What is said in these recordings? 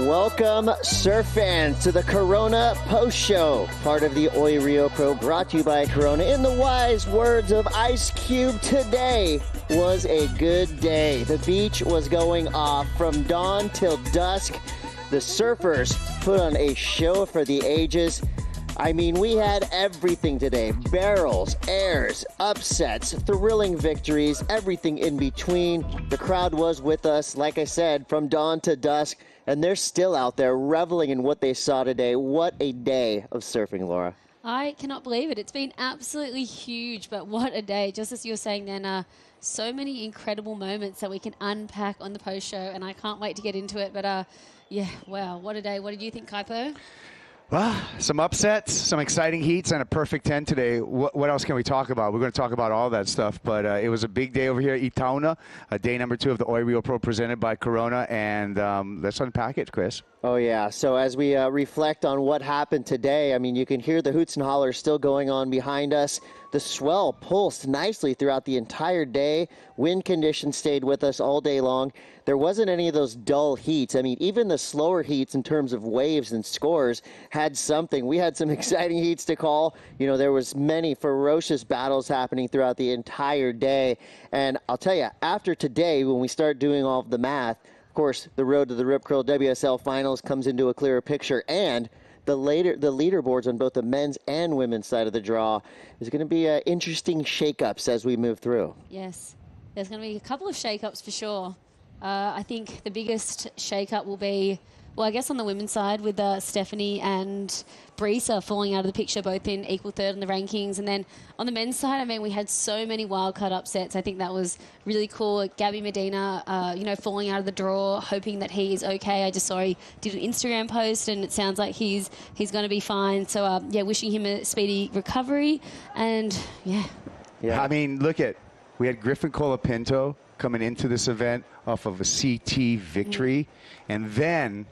Welcome, surf fans, to the Corona Post Show, part of the Oi Rio Pro, brought to you by Corona. In the wise words of Ice Cube, today was a good day. The beach was going off from dawn till dusk. The surfers put on a show for the ages. I mean, we had everything today. Barrels, airs, upsets, thrilling victories, everything in between. The crowd was with us, like I said, from dawn to dusk, and they're still out there reveling in what they saw today. What a day of surfing, Laura. I cannot believe it. It's been absolutely huge, but what a day. Just as you were saying then, so many incredible moments that we can unpack on the post show, and I can't wait to get into it. But, yeah, wow, what a day. What did you think, Kaipo? Well, some upsets, some exciting heats, and a perfect 10 today. What else can we talk about? We're going to talk about all that stuff, but it was a big day over here at Itaúna, day number 2 of the Oi Rio Pro presented by Corona, and let's unpack it, Chris. Oh, yeah. So as we reflect on what happened today, I mean, you can hear the hoots and hollers still going on behind us. The swell pulsed nicely throughout the entire day. Wind conditions stayed with us all day long. There wasn't any of those dull heats. I mean, even the slower heats in terms of waves and scores had something. We had some exciting heats to call. You know, there was many ferocious battles happening throughout the entire day. And I'll tell you, after today, when we start doing all of the math, of course, the road to the Rip Curl WSL Finals comes into a clearer picture, and the leaderboards on both the men's and women's side of the draw is going to be interesting shakeups as we move through. Yes, there's going to be a couple of shakeups for sure. I think the biggest shakeup will be, well, I guess on the women's side with Stephanie and Brisa falling out of the picture, both in equal third in the rankings. And then on the men's side, I mean, we had so many wildcard upsets. I think that was really cool. Gabriel Medina, you know, falling out of the draw, hoping that he is okay. I just saw he did an Instagram post, and it sounds like he's going to be fine. So, yeah, wishing him a speedy recovery. And, yeah. I mean, we had Griffin Colapinto coming into this event off of a CT victory, and then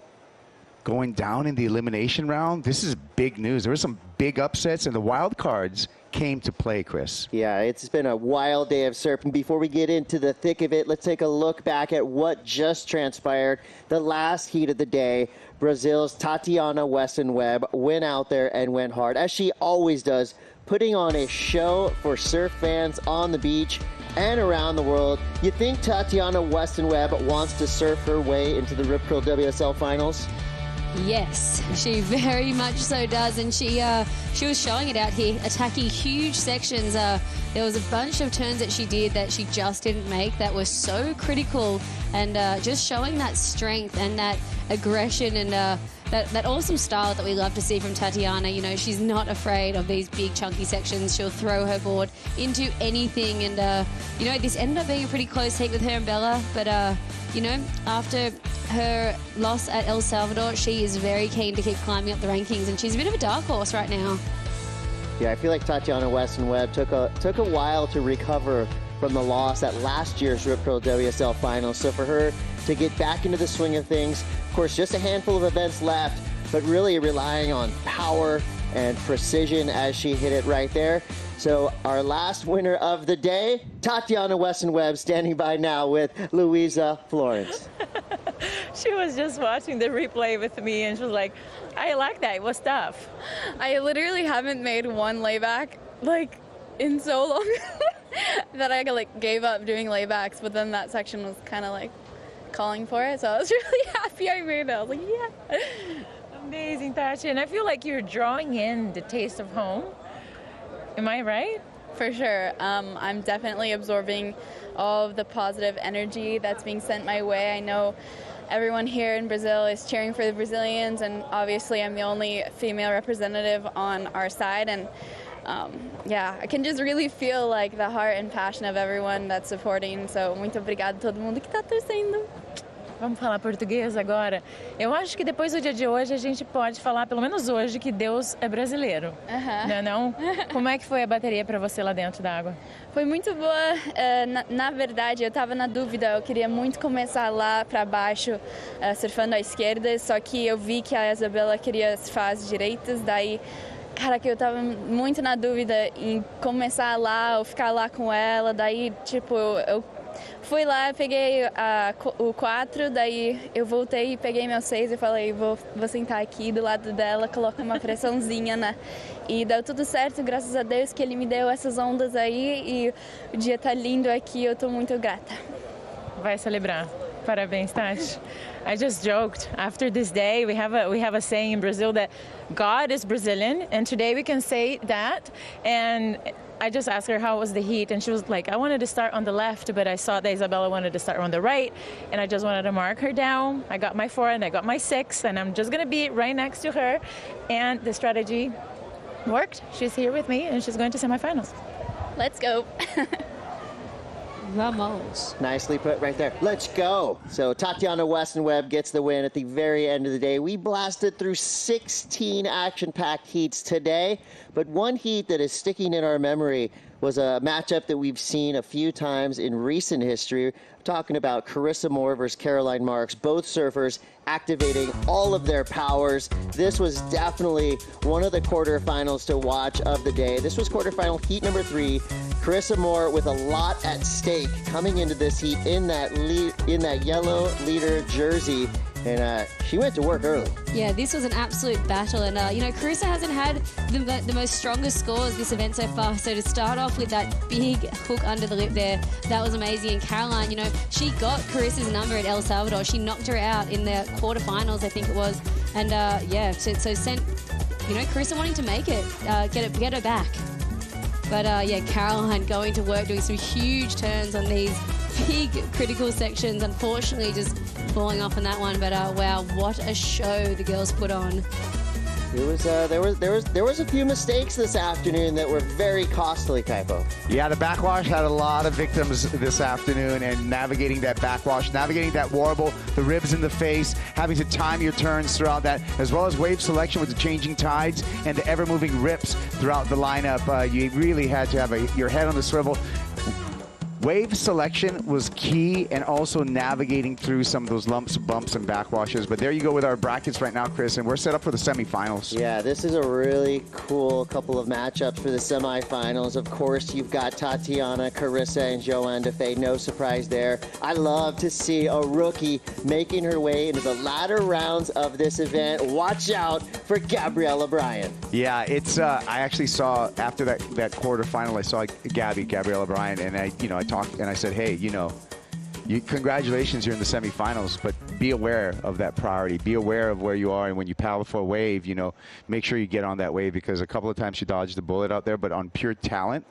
going down in the elimination round. This is big news. There were some big upsets, and the wild cards came to play, Chris. Yeah, it's been a wild day of surfing. Before we get into the thick of it, let's take a look back at what just transpired. The last heat of the day, Brazil's Tatiana Weston-Webb went out there and went hard, as she always does, putting on a show for surf fans on the beach and around the world. You think Tatiana Weston-Webb wants to surf her way into the Rip Curl WSL Finals? Yes, she very much so does, and she was showing it out here, attacking huge sections. There was a bunch of turns that she did that she just didn't make that were so critical, and just showing that strength and that aggression and that awesome style that we love to see from Tatiana. You know, she's not afraid of these big chunky sections. She'll throw her board into anything, and you know, this ended up being a pretty close heat with her and Bella, but you know, after her loss at El Salvador, she is very keen to keep climbing up the rankings, and she's a bit of a dark horse right now. Yeah, I feel like Tatiana Weston-Webb took a while to recover from the loss at last year's Rip Curl WSL Finals. So for her to get back into the swing of things, of course, just a handful of events left, but really relying on power and precision as she hit it right there. So our last winner of the day, Tatiana Weston-Webb, standing by now with Luisa Florence. She was just watching the replay with me, and she was like, I like that. It was tough. I literally haven't made one layback, like, in so long that I, like, gave up doing laybacks, but then that section was kind of, like, calling for it, so I was really happy I made it. I was like, yeah. Amazing, Tati. And I feel like you're drawing in the taste of home. Am I right? For sure. I'm definitely absorbing all of the positive energy that's being sent my way. I know everyone here in Brazil is cheering for the Brazilians, and obviously I'm the only female representative on our side. And yeah, I can just really feel like the heart and passion of everyone that's supporting. So, muito obrigada a todo mundo que está torcendo. Vamos falar português agora? Eu acho que depois do dia de hoje a gente pode falar, pelo menos hoje, que Deus é brasileiro. Não? Como é que foi a bateria para você lá dentro da água? Foi muito boa. Na verdade, eu estava na dúvida. Eu queria muito começar lá para baixo, surfando à esquerda, só que eu vi que a Isabela queria surfar às direitas, daí... Cara, que eu tava muito na dúvida em começar lá ou ficar lá com ela, daí, tipo, eu fui lá, peguei o 4, daí eu voltei e peguei meu 6 e falei, vou sentar aqui do lado dela, colocar uma pressãozinha, né? E deu tudo certo, graças a Deus que ele me deu essas ondas aí e o dia tá lindo aqui, eu tô muito grata. Vai celebrar. Parabéns, Tati. I just joked. After this day, we have a saying in Brazil that God is Brazilian, and today we can say that. And I just asked her how was the heat, and she was like, I wanted to start on the left, but I saw that Isabella wanted to start on the right, and I just wanted to mark her down. I got my 4 and I got my 6, and I'm just going to be right next to her. And the strategy worked. She's here with me, and she's going to semifinals. Let's go. Ramos. Nicely put right there. Let's go. So Tatiana Weston-Webb gets the win at the very end of the day. We blasted through 16 action-packed heats today, but one heat that is sticking in our memory was a matchup that we've seen a few times in recent history. Talking about Carissa Moore versus Caroline Marks, both surfers activating all of their powers. This was definitely one of the quarterfinals to watch of the day. This was quarterfinal heat number 3. Carissa Moore with a lot at stake coming into this heat in that yellow leader jersey. And she went to work early. Yeah, this was an absolute battle. And, you know, Carissa hasn't had the most strongest scores this event so far. So to start off with that big hook under the lip there, that was amazing. And Caroline, you know, she got Carissa's number at El Salvador. She knocked her out in the quarterfinals, I think it was. And, yeah, so sent, you know, Carissa wanting to make it, get her back. But, yeah, Caroline going to work, doing some huge turns on these big critical sections. Unfortunately, just falling off on that one. But, wow, what a show the girls put on. There was a few mistakes this afternoon that were very costly, Kaipo. Yeah, the backwash had a lot of victims this afternoon, and navigating that backwash, navigating that warble, the ribs in the face, having to time your turns throughout that, as well as wave selection with the changing tides and the ever-moving rips throughout the lineup. You really had to have your head on the swivel. Wave selection was key, and also navigating through some of those lumps, bumps, and backwashes. But there you go with our brackets right now, Chris, and we're set up for the semifinals. Yeah, this is a really cool couple of matchups for the semifinals. Of course, you've got Tatiana, Carissa, and Joanne Defay. No surprise there. I love to see a rookie making her way into the latter rounds of this event. Watch out for Gabriella Bryan. Yeah, it's. I actually saw after that quarterfinal, I saw Gabriella Bryan, and I talked and I said, hey, congratulations, you're in the semifinals, but be aware of that priority. Be aware of where you are, and when you paddle for a wave, make sure you get on that wave, because a couple of times she dodged the bullet out there. But on pure talent,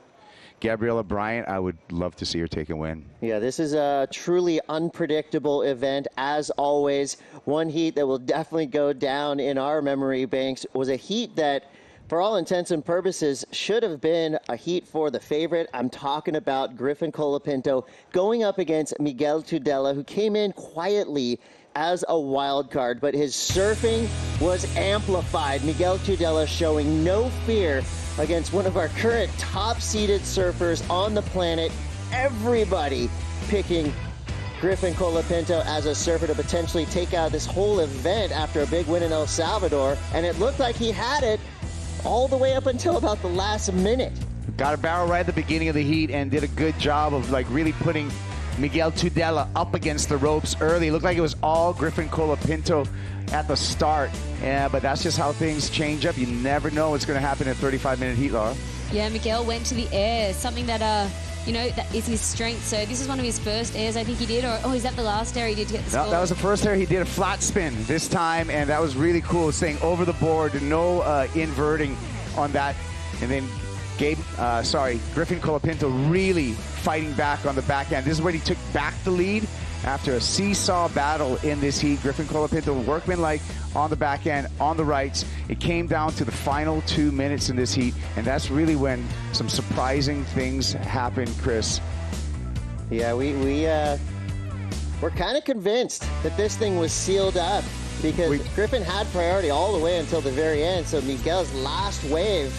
Gabriella Bryan, I would love to see her take a win. Yeah, this is a truly unpredictable event, as always. One heat that will definitely go down in our memory banks was a heat that, for all intents and purposes, should have been a heat for the favorite. I'm talking about Griffin Colapinto going up against Miguel Tudela, who came in quietly as a wild card, but his surfing was amplified. Miguel Tudela showing no fear against one of our current top-seeded surfers on the planet. Everybody picking Griffin Colapinto as a surfer to potentially take out this whole event after a big win in El Salvador, and it looked like he had it all the way up until about the last minute. Got a barrel right at the beginning of the heat and did a good job of really putting Miguel Tudela up against the ropes early. It looked like it was all Griffin Colapinto at the start. Yeah, but that's just how things change up. You never know what's going to happen in a 35-minute heat, Laura. Yeah, Miguel went to the air, something that that is his strength. So this is one of his first airs I think he did, or is that the last air he did to get the score? No, that was the first air. He did a flat spin this time, and that was really cool, staying over the board, no inverting on that. And then Griffin Colapinto really fighting back on the backhand. This is when he took back the lead after a seesaw battle in this heat. Griffin Colapinto workmanlike on the backhand, on the rights. It came down to the final 2 minutes in this heat, and that's really when some surprising things happened, Chris. Yeah, we're kind of convinced that this thing was sealed up, because Griffin had priority all the way until the very end. So Miguel's last wave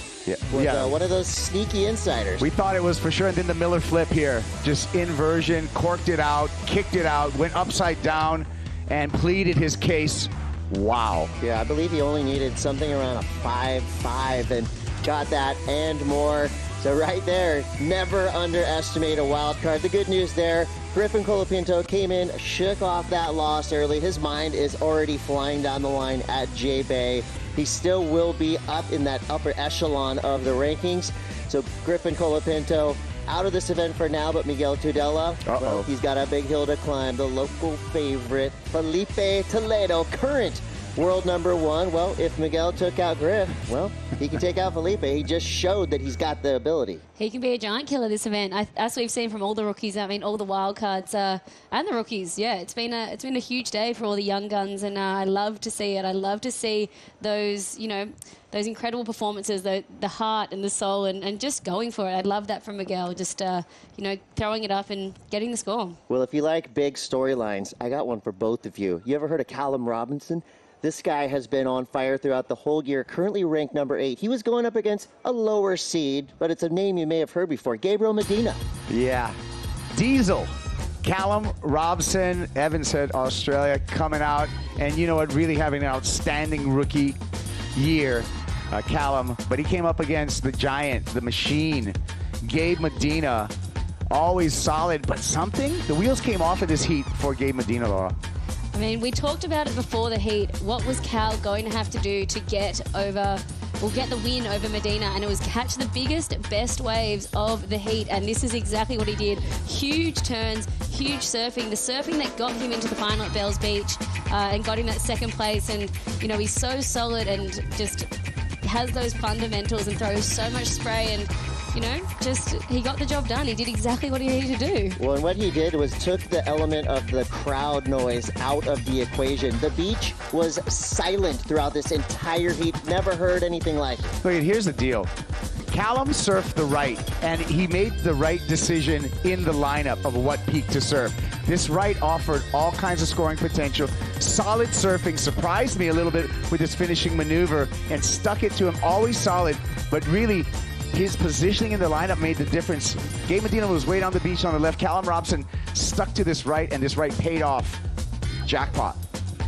was one of those sneaky insiders. We thought it was for sure, and then the Miller flip here, just inversion, corked it out, kicked it out, went upside down, and pleaded his case. Wow. Yeah, I believe he only needed something around a 5.5 and got that and more. So right there, never underestimate a wild card. The good news there, Griffin Colapinto came in, shook off that loss early. His mind is already flying down the line at J-Bay. He still will be up in that upper echelon of the rankings. So Griffin Colapinto out of this event for now, but Miguel Tudela, well, he's got a big hill to climb. The local favorite, Filipe Toledo, current world #1. Well, if Miguel took out Griff, well, he can take out Filipe. He just showed that he's got the ability. He can be a giant killer this event, as we've seen from all the rookies. I mean, all the wild cards and the rookies. Yeah, it's been a huge day for all the young guns, and I love to see it. I love to see those, you know, those incredible performances, the heart and the soul, and just going for it. I love that from Miguel, just, you know, throwing it up and getting the score. Well, if you like big storylines, I got one for both of you. You ever heard of Callum Robinson? This guy has been on fire throughout the whole year, currently ranked #8. He was going up against a lower seed, but it's a name you may have heard before, Gabriel Medina. Yeah. Diesel. Callum Robson, Evan said Australia, coming out. And you know what, really having an outstanding rookie year, Callum. But he came up against the giant, the machine, Gabe Medina. Always solid, but the wheels came off of this heat for Gabe Medina, Laura. I mean, we talked about it before the heat. What was Cal going to have to do to get the win over Medina? And it was catch the biggest, best waves of the heat. And this is exactly what he did. Huge turns, huge surfing. The surfing that got him into the final at Bells Beach and got him that second place. And, you know, he's so solid and just has those fundamentals and throws so much spray and, you know, just he got the job done. He did exactly what he needed to do. Well, and what he did was took the element of the crowd noise out of the equation. The beach was silent throughout this entire heat. Never heard anything like it. Look, here's the deal. Callum surfed the right, and he made the right decision in the lineup of what peak to surf. This right offered all kinds of scoring potential. Solid surfing, surprised me a little bit with his finishing maneuver and stuck it to him. Always solid, but really his positioning in the lineup made the difference. Gabe Medina was way down the beach on the left. Callum Robson stuck to this right, and this right paid off. Jackpot.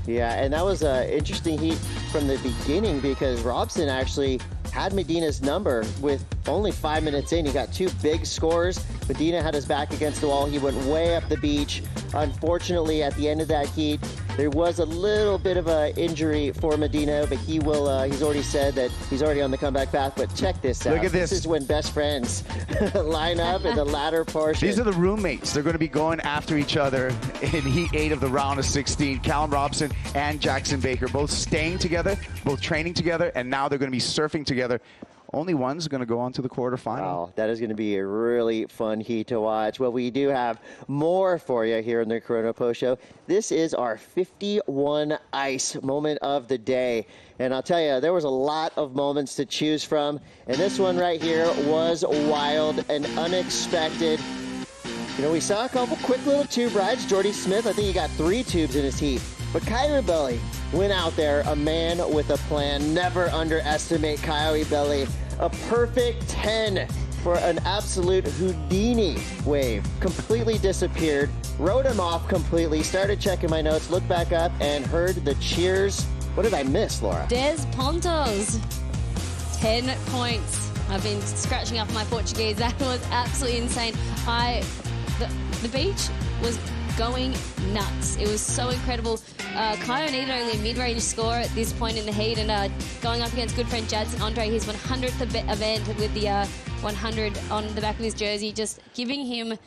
Yeah, and that was an interesting heat from the beginning because Robson actually had Medina's number with only 5 minutes in. He got 2 big scores. Medina had his back against the wall. He went way up the beach. Unfortunately, at the end of that heat, there was a little bit of an injury for Medina, but he will. He's already said that he's already on the comeback path. But check this out. Look at this. This is when best friends line up in the latter portion. These are the roommates. They're going to be going after each other in Heat 8 of the round of 16. Callum Robson and Jackson Baker both staying together, both training together, and now they're going to be surfing together. Only one's going to go on to the quarterfinal. Wow, that is going to be a really fun heat to watch. Well, we do have more for you here in the Corona Post Show. This is our 51 ice moment of the day. And I'll tell you, there was a lot of moments to choose from. And this one right here was wild and unexpected. You know, we saw a couple quick little tube rides. Jordy Smith, I think he got 3 tubes in his heat. But Caio Ibelli went out there, a man with a plan. Never underestimate Caio Ibelli. A perfect 10 for an absolute Houdini wave. Completely disappeared, wrote him off completely, started checking my notes, looked back up, and heard the cheers. What did I miss, Laura? Des Pontos, 10 points. I've been scratching up my Portuguese. That was absolutely insane. The beach was going nuts. It was so incredible. Caio needed only a mid-range score at this point in the heat, and going up against good friend Jadson Andre, his 100th event with the 100 on the back of his jersey, just giving him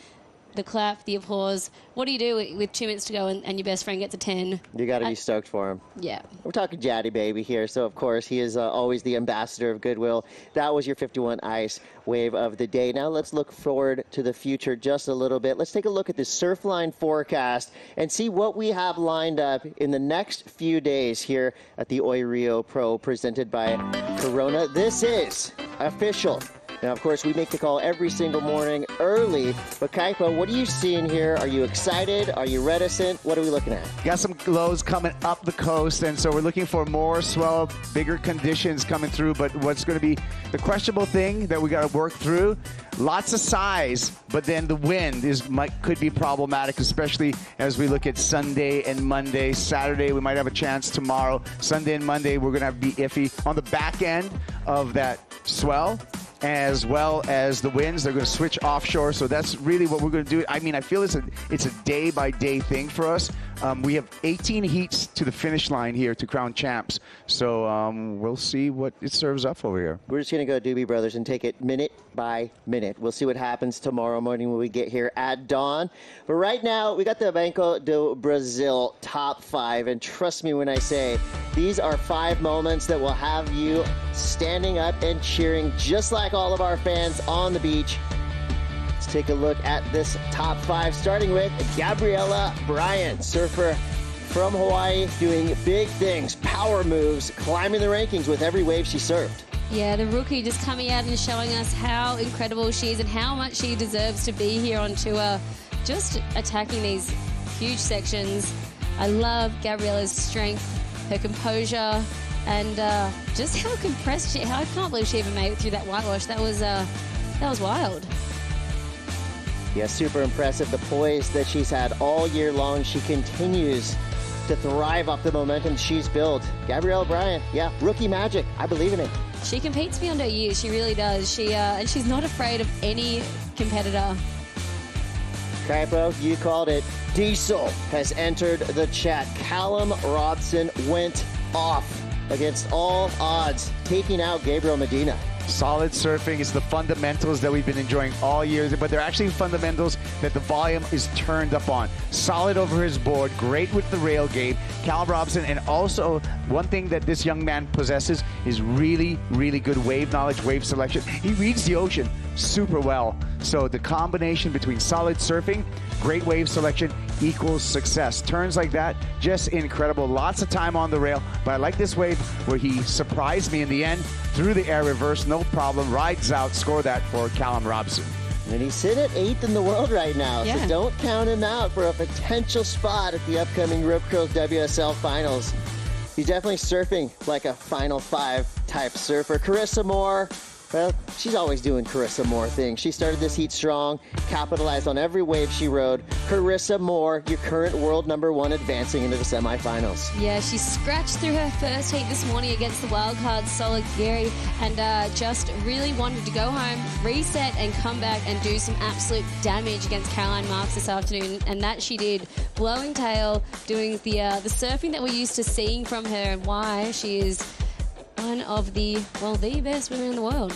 the clap, the applause. What do you do with 2 minutes to go and your best friend gets a 10? You got to be stoked for him. Yeah. We're talking Jaddy Baby here, so of course he is always the ambassador of goodwill. That was your 51 ice wave of the day. Now let's look forward to the future just a little bit. Let's take a look at the Surfline forecast and see what we have lined up in the next few days here at the Oi Rio Pro presented by Corona. This is official. Now, of course, we make the call every single morning early. But, Kaipo, what are you seeing here? Are you excited? Are you reticent? What are we looking at? Got some lows coming up the coast, and so we're looking for more swell, bigger conditions coming through. But what's going to be the questionable thing that we got to work through, lots of size, but then the wind could be problematic, especially as we look at Sunday and Monday. Saturday, we might have a chance tomorrow. Sunday and Monday, we're going to have to be iffy. On the back end of that swell, as well as the winds. They're going to switch offshore, so that's really what we're going to do. I mean, I feel it's a day-by-day thing for us. We have 18 heats to the finish line here to crown champs, so we'll see what it serves up over here. We're just going to go Doobie Brothers and take it minute by minute. We'll see what happens tomorrow morning when we get here at dawn. But right now, we got the Banco do Brazil top 5, and trust me when I say these are 5 moments that will have you standing up and cheering just like all of our fans on the beach. Let's take a look at this top 5, starting with Gabriela Bryant, surfer from Hawaii, doing big things, power moves, climbing the rankings with every wave she surfed. Yeah, the rookie just coming out and showing us how incredible she is and how much she deserves to be here on tour, just attacking these huge sections. I love Gabriela's strength, her composure, and just how compressed she. I can't believe she even made it through that whitewash. That was wild. Yeah, super impressive. The poise that she's had all year long. She continues to thrive off the momentum she's built. Gabrielle Bryant, yeah, rookie magic. I believe in it. She competes beyond her years. She really does. And she's not afraid of any competitor. Caio, you called it. Diesel has entered the chat. Callum Robson went off against all odds, taking out Gabriel Medina. Solid surfing is the fundamentals that we've been enjoying all year, but they're actually fundamentals that the volume is turned up on. Solid over his board, great with the rail game, Callum Robson, and also one thing that this young man possesses is really, really good wave knowledge, wave selection. He reads the ocean super well. So the combination between solid surfing, great wave selection equals success. Turns like that, just incredible. Lots of time on the rail, but I like this wave where he surprised me in the end, through the air reverse, no problem, rides out, score that for Callum Robson. And he's sitting at 8th in the world right now, yeah. So don't count him out for a potential spot at the upcoming Rip Curls WSL Finals. He's definitely surfing like a Final 5 type surfer. Carissa Moore, well, she's always doing Carissa Moore things. She started this heat strong, capitalized on every wave she rode. Carissa Moore, your current world #1, advancing into the semifinals. Yeah, she scratched through her first heat this morning against the Wildcards Solid and just really wanted to go home, reset, and come back and do some absolute damage against Caroline Marks this afternoon. And that she did, blowing tail, doing the surfing that we're used to seeing from her, and why she is one of the best women in the world.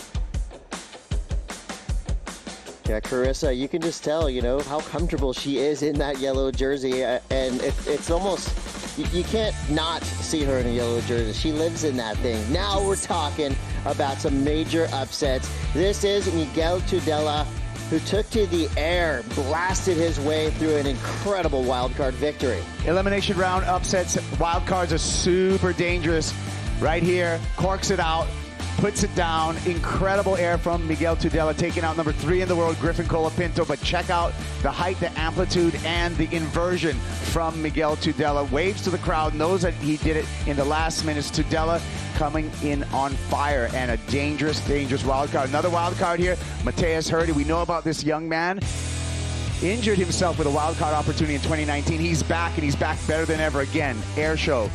Yeah, Carissa, you can just tell, how comfortable she is in that yellow jersey. And it's almost, you can't not see her in a yellow jersey. She lives in that thing. Now we're talking about some major upsets. This is Miguel Tudela, who took to the air, blasted his way through an incredible wildcard victory. Elimination round upsets. Wildcards are super dangerous. Right here, corks it out, puts it down. Incredible air from Miguel Tudela, taking out #3 in the world, Griffin Colapinto. But check out the height, the amplitude, and the inversion from Miguel Tudela. Waves to the crowd, knows that he did it in the last minutes. Tudela coming in on fire, and a dangerous, dangerous wild card. Another wild card here, Mateus Herdy. We know about this young man. Injured himself with a wild card opportunity in 2019. He's back, and he's back better than ever again. Air show.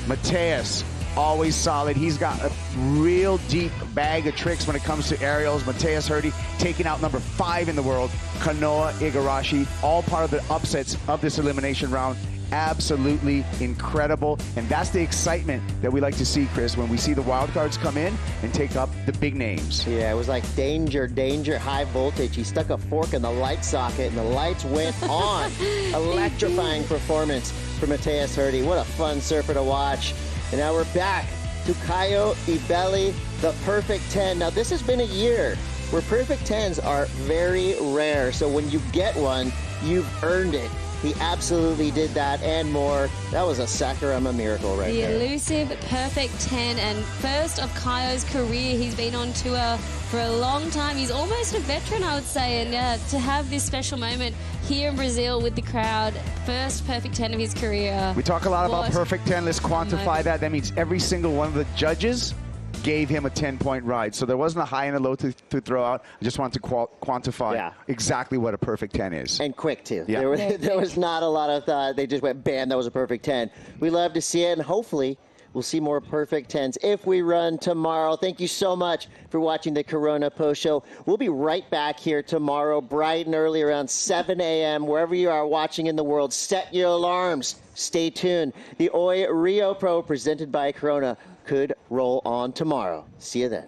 Mateus, always solid. He's got a real deep bag of tricks when it comes to aerials. Mateus Herdy taking out #5 in the world, Kanoa Igarashi, all part of the upsets of this elimination round. Absolutely incredible, and that's the excitement that we like to see, Chris, when we see the wildcards come in and take up the big names. Yeah, it was like danger, danger, high voltage. He stuck a fork in the light socket, and the lights went on. Electrifying performance for Mateus Herdy. What a fun surfer to watch. And now we're back to Caio Ibelli, the perfect 10. Now, this has been a year where perfect 10s are very rare. So when you get one, you've earned it. He absolutely did that and more. That was a Sakurama miracle right there. The elusive perfect 10, and first of Caio's career. He's been on tour for a long time. He's almost a veteran, I would say, and to have this special moment here in Brazil with the crowd, first perfect 10 of his career. We talk a lot about perfect 10. Let's quantify that. That means every single one of the judges gave him a 10-point ride. So there wasn't a high and a low to throw out. I just wanted to quantify exactly what a perfect 10 is. And quick, too. Yeah. There was not a lot of thought. They just went, bam, that was a perfect 10. We love to see it, and hopefully We'll see more perfect 10s if we run tomorrow. Thank you so much for watching the Corona Post Show. We'll be right back here tomorrow, bright and early, around 7 a.m. Wherever you are watching in the world, set your alarms. Stay tuned. The Oi Rio Pro, presented by Corona, could roll on tomorrow. See you then.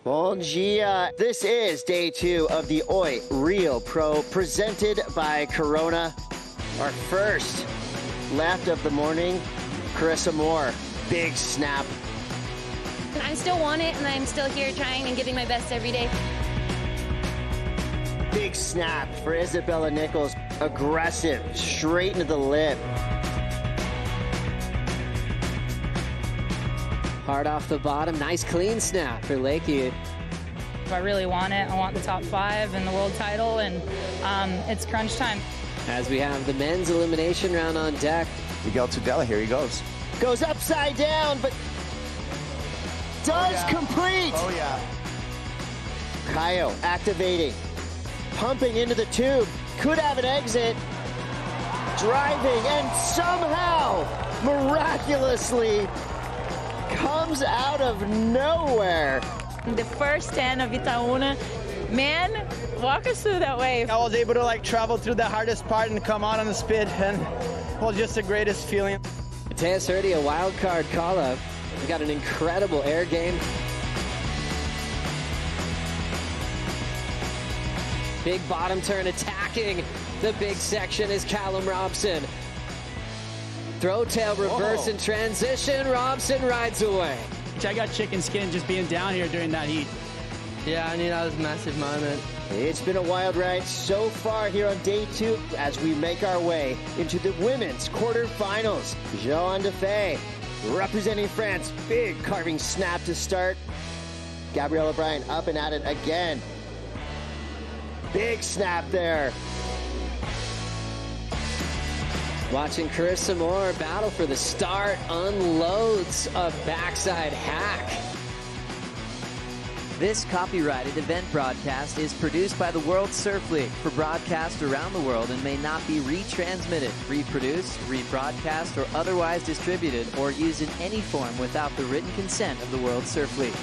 Bom dia. This is day 2 of the Oi Rio Pro, presented by Corona. Our first left of the morning, Carissa Moore. Big snap. I still want it, and I'm still here trying and giving my best every day. Big snap for Isabella Nichols. Aggressive, straight into the lip. Hard off the bottom. Nice clean snap for Lakey. If I really want it, I want the top 5 and the world title, and it's crunch time. As we have the men's elimination round on deck. Wildcards Tudela, here he goes. Goes upside down, but does complete. Oh, yeah. Caio activating, pumping into the tube. Could have an exit. Driving, and somehow, miraculously, comes out of nowhere. The first 10 of Itaúna, man, walk us through that wave. I was able to travel through the hardest part and come out on the spit, and it was just the greatest feeling. Mateus Herdy, a wild card call-up. We got an incredible air game. Big bottom turn attacking the big section is Callum Robson. Throw tail reverse and transition. Robson rides away. I got chicken skin just being down here during that heat. Yeah, I knew that was a massive moment. It's been a wild ride so far here on day 2 as we make our way into the women's quarterfinals. Jean Defay representing France. Big carving snap to start. Gabriel O'Brien up and at it again. Big snap there. Watching Carissa Moore battle for the start, unloads a backside hack. This copyrighted event broadcast is produced by the World Surf League for broadcast around the world and may not be retransmitted, reproduced, rebroadcast, or otherwise distributed or used in any form without the written consent of the World Surf League.